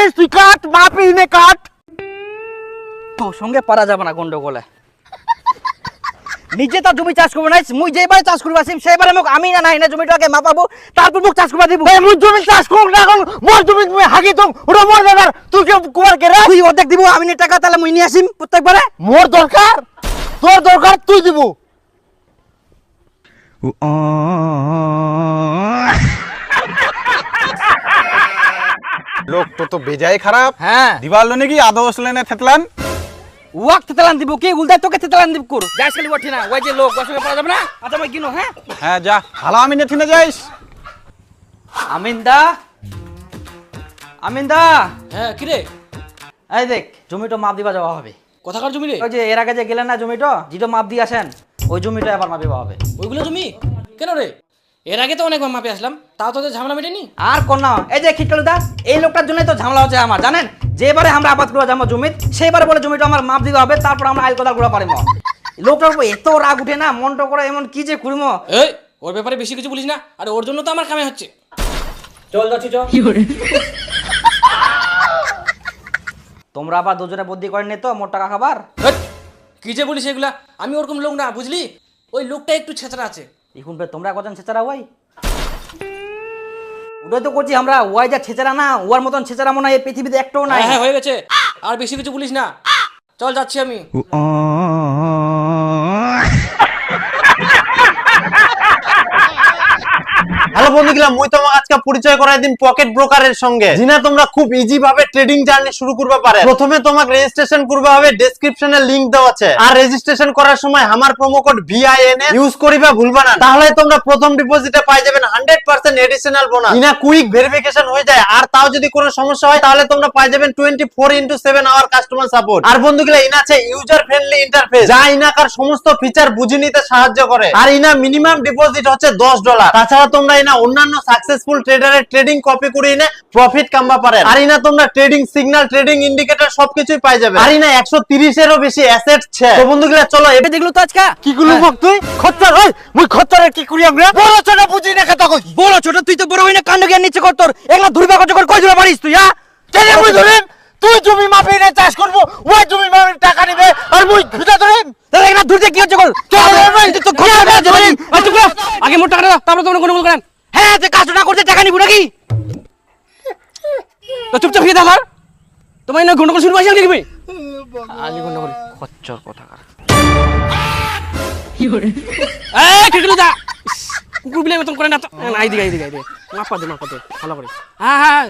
পারিস তুই কাট, মাপি নে কাট। তোর সঙ্গে পারা যাবে না গন্ডগোলে। নিজে তো জমি চাষ করবো না, মুই যেবারে চাষ করবো আসিম সেইবারে মোক আমি না নাই না জমিটাকে মাপাবো, তারপর মোক চাষ করবা দিব। এই মুই জমি চাষ করব না, এখন মোর জমি তুমি হাগি তুম, ওটা মোর ব্যাপার, তুই কেউ কুয়ার কে রে? তুই অর্ধেক দিব, আমি নে টাকা তাহলে মুই নিয়ে আসিম প্রত্যেকবারে। মোর দরকার, তোর দরকার তুই দিব। লোক তো বেজায় খারাপ। হ্যাঁ দিবাল নাকি আদৌ আসলে না থেতলান। ওয়াক তেলান দিব কি উল্টাই তোকে তেলান দিব কর যাইস খালি ওঠে না ওই যে লোক বসে পারা যাবে না। আচ্ছা মই কিনো। হ্যাঁ হ্যাঁ যা, হালা আমি নেথি না যাইস। আমিনদা, আমিনদা, হ্যাঁ কিরে, এই দেখ জমিটা মাপ দিবা যাওয়া হবে। কোথাকার জমি রে? ওই যে এর আগে যে গেলেন না জমিটা, যেটা মাপ দিয়ে আসেন ওই জমিটা এবার মাপিবা হবে। ওইগুলো জমি কেন রে? এর আগে তো অনেকবার মাপে আসলাম, তাও তোদের ঝামেলা মেটেনি। আর কোন না, এই যে খিটকালুদা, এই লোকটার জন্যই তো ঝামেলা হচ্ছে আমার, জানেন? যেবারে আমরা আবাদ করে যাবো জমি, সেইবারে বলে জমিটা আমার মাপ দিতে হবে, তারপর আমরা আইল কোদাল গুলো পারিম। লোকটার উপর এত রাগ উঠে না, মনটা করে এমন কি যে করবো। এই ওর ব্যাপারে বেশি কিছু বলিস না, আর ওর জন্য তো আমার কামে হচ্ছে। চল যাচ্ছি চল। তোমরা আবার দুজনে বুদ্ধি করেননি তো মোট টাকা খাবার? হেৎ, কি যে বলিস এগুলা, আমি ওরকম লোক না বুঝলি। ওই লোকটা একটু ছেঁচড়া আছে। এখন তোমরা কজন ছেচারা ওয়াই? ওটাই তো করছি আমরা, ওয়াই যা ছেচারা না, ওয়ার মতন ছেচারা মনে হয় এই পৃথিবীতে একটাও নাই। হ্যাঁ হ্যাঁ হয়ে গেছে, আর বেশি কিছু বলিস না, চল যাচ্ছি আমি। হ্যালো বন্ধুগুলা, মুই তোমাকে আজকে পরিচয় করাই দিন পকেট ব্রোকারের সঙ্গে, যিনা তোমরা খুব ইজি ভাবে ট্রেডিং জার্নি শুরু করতে পারে। প্রথমে তোমাকে রেজিস্ট্রেশন করতে হবে, ডেসক্রিপশনে লিংক দেওয়া আছে। আর রেজিস্ট্রেশন করার সময় আমার প্রোমো কোড VIN ইউজ করিবা ভুলবা না, তাহলে তোমরা প্রথম ডিপোজিটে পাই যাবেন 100% এডিশনাল বোনাস। ইনা কুইক ভেরিফিকেশন হয়ে যায়, আর তাও যদি কোনো সমস্যা হয় তাহলে তোমরা পাই যাবেন 24/7 আওয়ার কাস্টমার সাপোর্ট। আর বন্ধুগুলা ইনা আছে ইউজার ফ্রেন্ডলি ইন্টারফেস, যা ইনাকার সমস্ত ফিচার বুঝে নিতে সাহায্য করে। আর ইনা মিনিমাম ডিপোজিট হচ্ছে $10। তাছাড়া তোমরা ইনা অন্যান্য সাকসেসফুল ট্রেডারের ট্রেডিং কপি করে ইনা প্রফিট কামাবা পারেন। আর ইনা তোমরা ট্রেডিং সিগন্যাল, ট্রেডিং ইন্ডিকেটর সবকিছুই পাই যাবে। আর ইনা 130 এরও বেশি অ্যাসেট আছে। তো বন্ধুগুলা চলো এবে দেখলো তো আজকে কি গুলো বক তুই খচ্চর হই, মুই খচ্চরের কি করি আমরা? বড় ছোট বুঝি না কথা কই। বড় ছোট তুই তো বড় হই না, কাণ্ড জ্ঞান নিচে কর তোর, এগুলা ধুরবা কত করে কই দিবা পারিস তুই? হ্যাঁ কেন মুই ধরেন? তুই জমি মাপি নে চাষ করব, ওই জমি মাপি টাকা নিবে, আর মুই ভিটা ধরেন। তাহলে এগুলা ধুরতে কি হচ্ছে কর? তো খরচা করে জমি আগে মোট টাকা দাও, তারপর তোমরা গন্ডগোল করেন। হ্যাঁ যে কাজ না করতে টাকা নিব নাকি? তো চুপচাপ খেয়ে আমার তোমার না গন্ডগোল শুরু হয়েছে নাকি? আলি গন্ডগোল খচ্চর কথাকার। এই খিটকিলুদা, কুকুর বিলাই মতন করে না তো। এইদিকে এইদিকে এইদিকে মাপা দে ভালো করে। হ্যাঁ হ্যাঁ